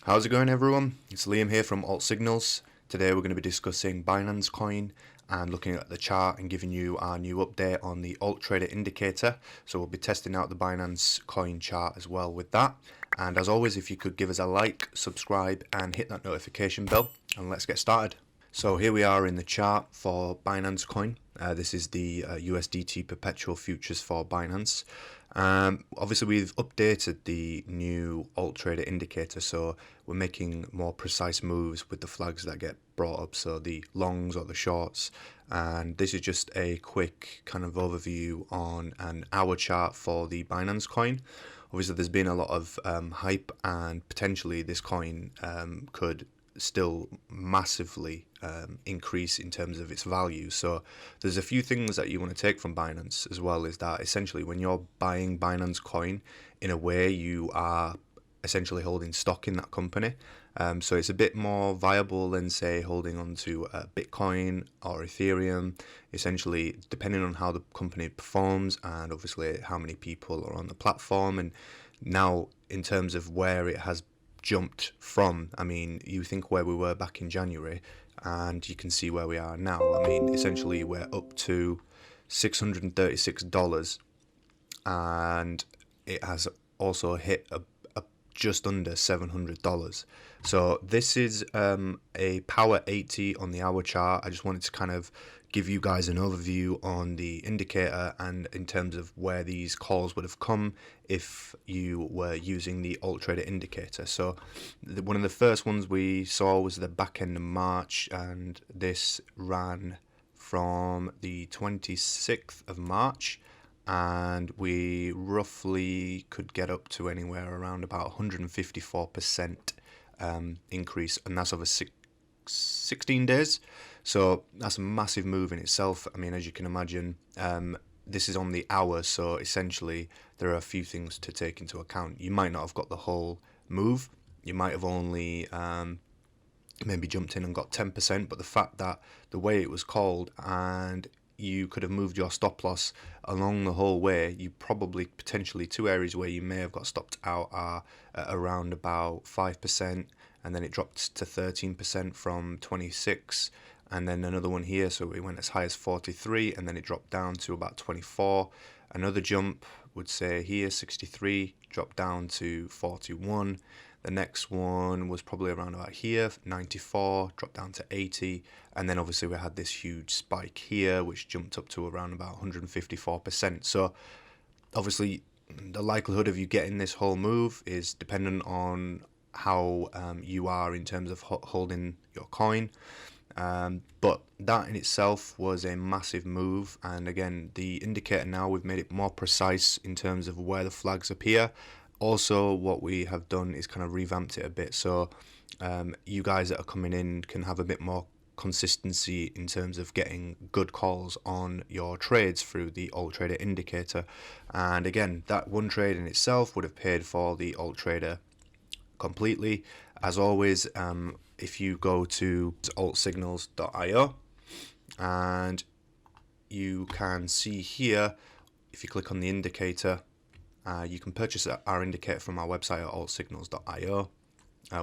How's it going, everyone? It's Liam here from AltSignals. Today we're going to be discussing Binance Coin and looking at the chart and giving you our new update on the AltTrader Indicator. So we'll be testing out the Binance Coin chart as well with that. And as always, if you could give us a like, subscribe and hit that notification bell, and let's get started. So here we are in the chart for Binance Coin. This is the USDT perpetual futures for Binance. Obviously we've updated the new AltTrader indicator, so we're making more precise moves with the flags that get brought up, so the longs or the shorts. And this is just a quick kind of overview on an hour chart for the Binance Coin. Obviously there's been a lot of hype, and potentially this coin could still massively increase in terms of its value. So there's a few things that you want to take from Binance as well, is that essentially when you're buying Binance Coin, in a way you are essentially holding stock in that company. So it's a bit more viable than, say, holding on to Bitcoin or Ethereum, essentially depending on how the company performs and obviously how many people are on the platform. And now in terms of where it has jumped from, I mean, you think where we were back in January and you can see where we are now. I mean, essentially we're up to $636 and it has also hit a just under $700. So this is a power 80 on the hour chart. I just wanted to kind of give you guys an overview on the indicator and in terms of where these calls would have come if you were using the AltTrader indicator. So one of the first ones we saw was the back end of March, and this ran from the 26th of March, and we roughly could get up to anywhere around about 154% increase, and that's over 16 days. So that's a massive move in itself. I mean, as you can imagine, this is on the hour, so essentially there are a few things to take into account. You might not have got the whole move. You might have only maybe jumped in and got 10%, but the fact that the way it was called and you could have moved your stop loss along the whole way, you probably potentially two areas where you may have got stopped out are around about 5%, and then it dropped to 13% from 26, and then another one here, so it went as high as 43 and then it dropped down to about 24. Another jump would say here 63 dropped down to 41. The next one was probably around about here, 94, dropped down to 80, and then obviously we had this huge spike here which jumped up to around about 154%. So obviously the likelihood of you getting this whole move is dependent on how you are in terms of holding your coin. But that in itself was a massive move, and again the indicator now, we've made it more precise in terms of where the flags appear. Also what we have done is kind of revamped it a bit, so you guys that are coming in can have a bit more consistency in terms of getting good calls on your trades through the AltTrader indicator. And again, that one trade in itself would have paid for the AltTrader completely. As always, if you go to AltSignals.io, and you can see here, if you click on the indicator, you can purchase our indicator from our website at AltSignals.io.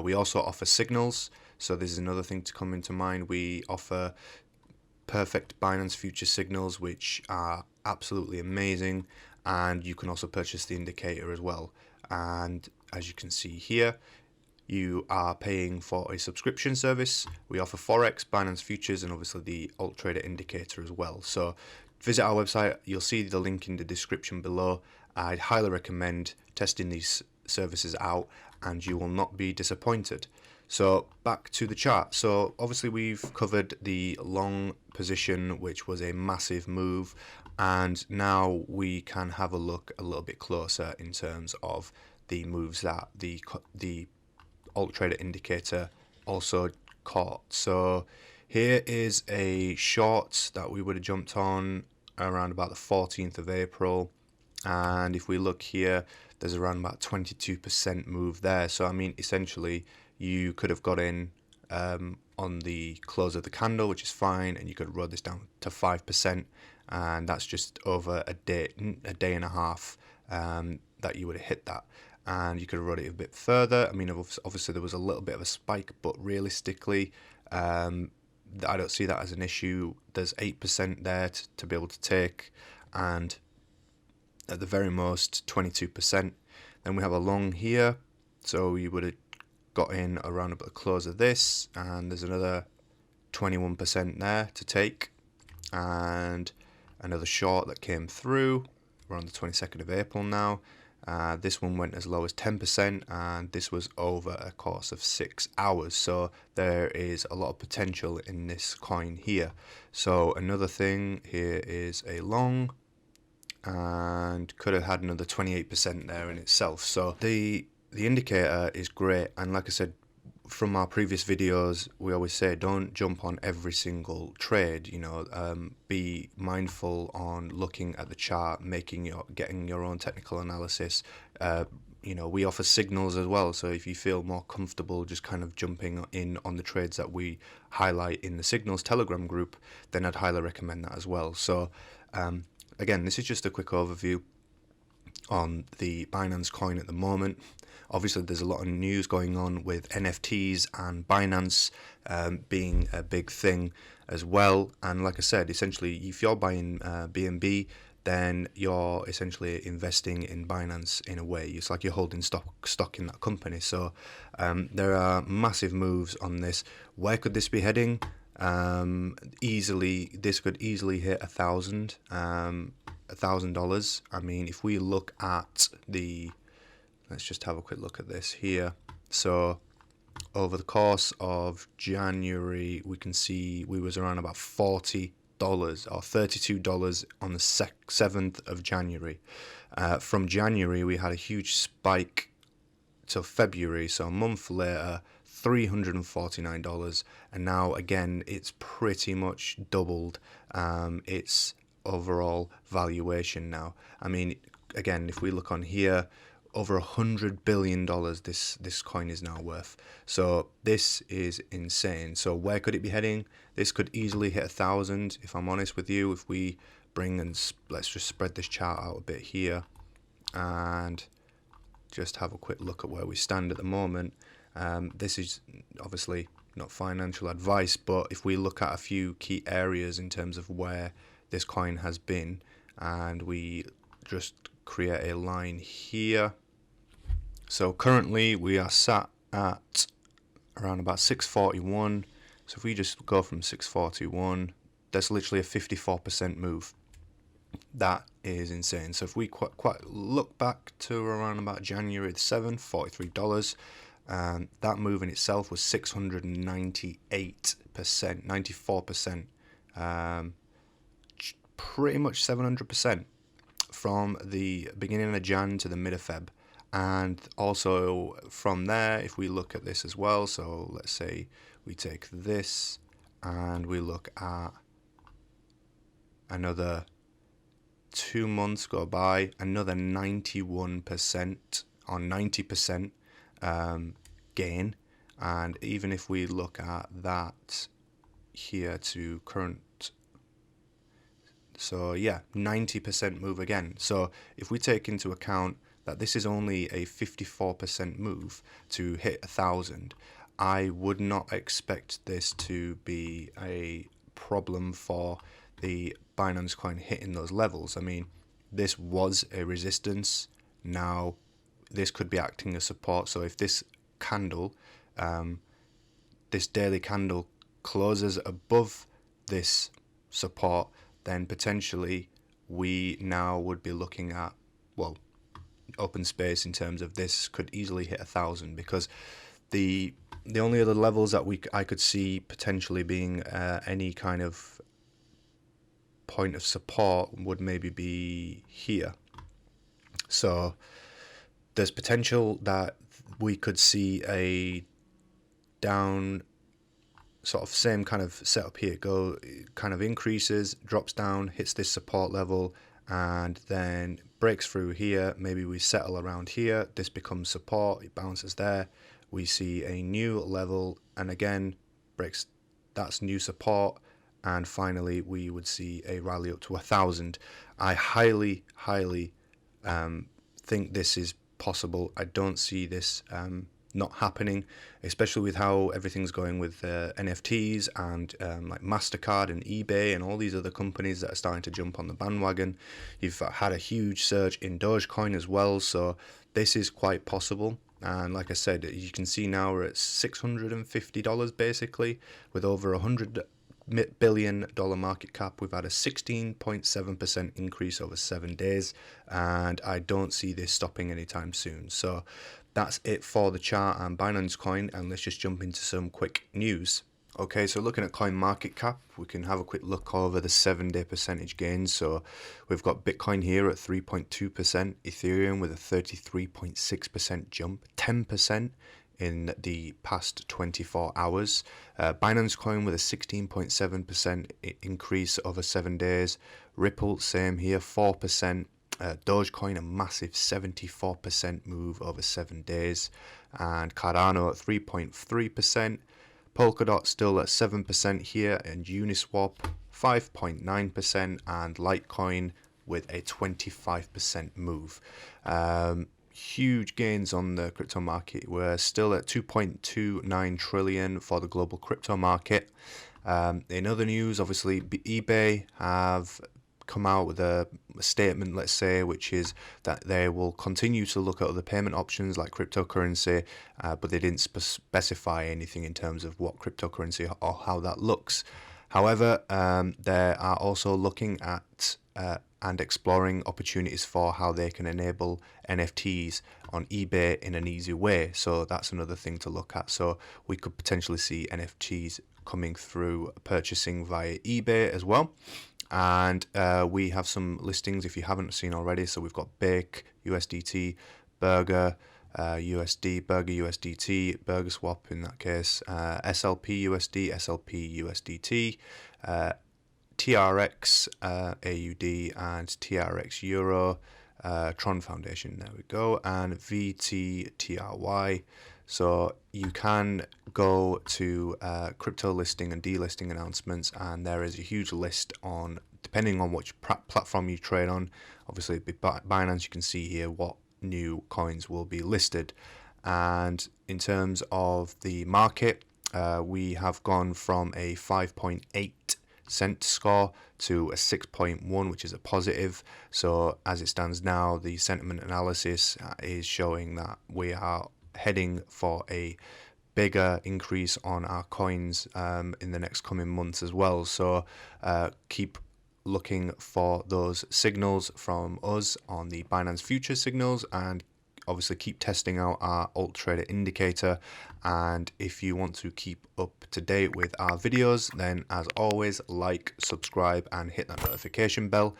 We also offer signals, so this is another thing to come into mind. We offer perfect Binance future signals which are absolutely amazing, and you can also purchase the indicator as well. And as you can see here, you are paying for a subscription service. We offer Forex, Binance Futures, and obviously the AltTrader Indicator as well. So visit our website, you'll see the link in the description below. I'd highly recommend testing these services out and you will not be disappointed. So back to the chart. So obviously we've covered the long position, which was a massive move, and now we can have a look a little bit closer in terms of the moves that the AltTrader indicator also caught. So here is a short that we would have jumped on around about the 14th of April, and if we look here, there's around about 22% move there. So I mean, essentially you could have got in on the close of the candle, which is fine, and you could roll this down to 5%, and that's just over a day and a half that you would have hit that. and you could have rode it a bit further. I mean, obviously there was a little bit of a spike, but realistically, I don't see that as an issue. There's 8% there to be able to take, and at the very most 22%. Then we have a long here, so you would have got in around about the close of this, and there's another 21% there to take, and another short that came through. We're on the 22nd of April now. This one went as low as 10%, and this was over a course of 6 hours. So there is a lot of potential in this coin here. So another thing here is a long, and could have had another 28% there in itself. So the indicator is great, and like I said from our previous videos, we always say don't jump on every single trade. You know, be mindful on looking at the chart, getting your own technical analysis. You know, we offer signals as well, so if you feel more comfortable just kind of jumping in on the trades that we highlight in the Signals Telegram group, then I'd highly recommend that as well. So again, this is just a quick overview on the Binance Coin at the moment. Obviously, there's a lot of news going on with NFTs and Binance being a big thing as well. And like I said, essentially, if you're buying BNB, then you're essentially investing in Binance in a way. It's like you're holding stock in that company. So there are massive moves on this. Where could this be heading? This could easily hit $1,000. I mean, if we look at let's just have a quick look at this here. So over the course of January, we can see we was around about $40 or $32 on the 7th of January. From January, we had a huge spike till February, so a month later, $349, and now again it's pretty much doubled its overall valuation now. I mean, again, if we look on here, over $100 billion this coin is now worth. So this is insane. So where could it be heading? This could easily hit 1,000, if I'm honest with you. If we bring and let's just spread this chart out a bit here and just have a quick look at where we stand at the moment. This is obviously not financial advice, but if we look at a few key areas in terms of where this coin has been, and we just create a line here. So currently we are sat at around about 641. So if we just go from 641, that's literally a 54% move. That is insane. So if we quite look back to around about January the 7th, $43, that move in itself was 698%, 94%, pretty much 700% from the beginning of Jan to the mid of Feb. And also from there, if we look at this as well, so let's say we take this and we look at another 2 months go by, another 91% or 90% gain. And even if we look at that here to current, so yeah, 90% move again. So if we take into account that this is only a 54% move to hit 1,000, I would not expect this to be a problem for the Binance Coin hitting those levels. I mean, this was a resistance. Now this could be acting as support. So if this candle, this daily candle closes above this support, then potentially we now would be looking at, well, open space in terms of this could easily hit 1,000, because the only other levels that I could see potentially being any kind of point of support would maybe be here. So there's potential that we could see a down sort of same kind of setup here, go kind of increases, drops down, hits this support level, and then breaks through here. Maybe we settle around here, this becomes support, it bounces there, we see a new level, and again breaks, that's new support, and finally we would see a rally up to 1,000. I highly think this is possible. I don't see this not happening, especially with how everything's going with NFTs and like MasterCard and eBay and all these other companies that are starting to jump on the bandwagon. You've had a huge surge in Dogecoin as well, so this is quite possible. And like I said, you can see now we're at $650 basically, with over $100 billion market cap. We've had a 16.7% increase over 7 days, and I don't see this stopping anytime soon. So that's it for the chart and Binance Coin, and let's just jump into some quick news. Okay, so looking at coin market cap, we can have a quick look over the 7-day percentage gains. So we've got Bitcoin here at 3.2%, Ethereum with a 33.6% jump, 10% in the past 24 hours. Binance Coin with a 16.7% increase over 7 days. Ripple, same here, 4%. Dogecoin, a massive 74% move over 7 days. And Cardano at 3.3%. Polkadot still at 7% here. And Uniswap, 5.9%. And Litecoin with a 25% move. Huge gains on the crypto market. We're still at 2.29 trillion for the global crypto market. In other news, obviously eBay have come out with a statement, let's say, which is that they will continue to look at other payment options like cryptocurrency, but they didn't specify anything in terms of what cryptocurrency or how that looks. However, they are also looking at and exploring opportunities for how they can enable NFTs on eBay in an easy way. So that's another thing to look at. So we could potentially see NFTs coming through purchasing via eBay as well. And we have some listings if you haven't seen already. So we've got Bake, USDT, Burger, USD, Burger USDT, Burger Swap in that case, SLP USD, SLP USDT, TRX AUD and TRX Euro, Tron Foundation, there we go, and VTTRY. So you can go to crypto listing and delisting announcements, and there is a huge list on, depending on which platform you trade on. Obviously, Binance, you can see here what new coins will be listed. And in terms of the market, we have gone from a 5.8 cent score to a 6.1, which is a positive. So as it stands now, the sentiment analysis is showing that we are heading for a bigger increase on our coins in the next coming months as well. So keep looking for those signals from us on the Binance Future signals, and obviously keep testing out our AltTrader Indicator. And if you want to keep up to date with our videos, then as always, like, subscribe and hit that notification bell.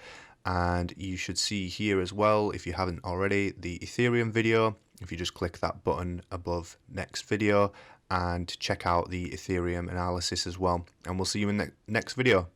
And you should see here as well, if you haven't already, the Ethereum video. If you just click that button above next video and check out the Ethereum analysis as well. And we'll see you in the next video.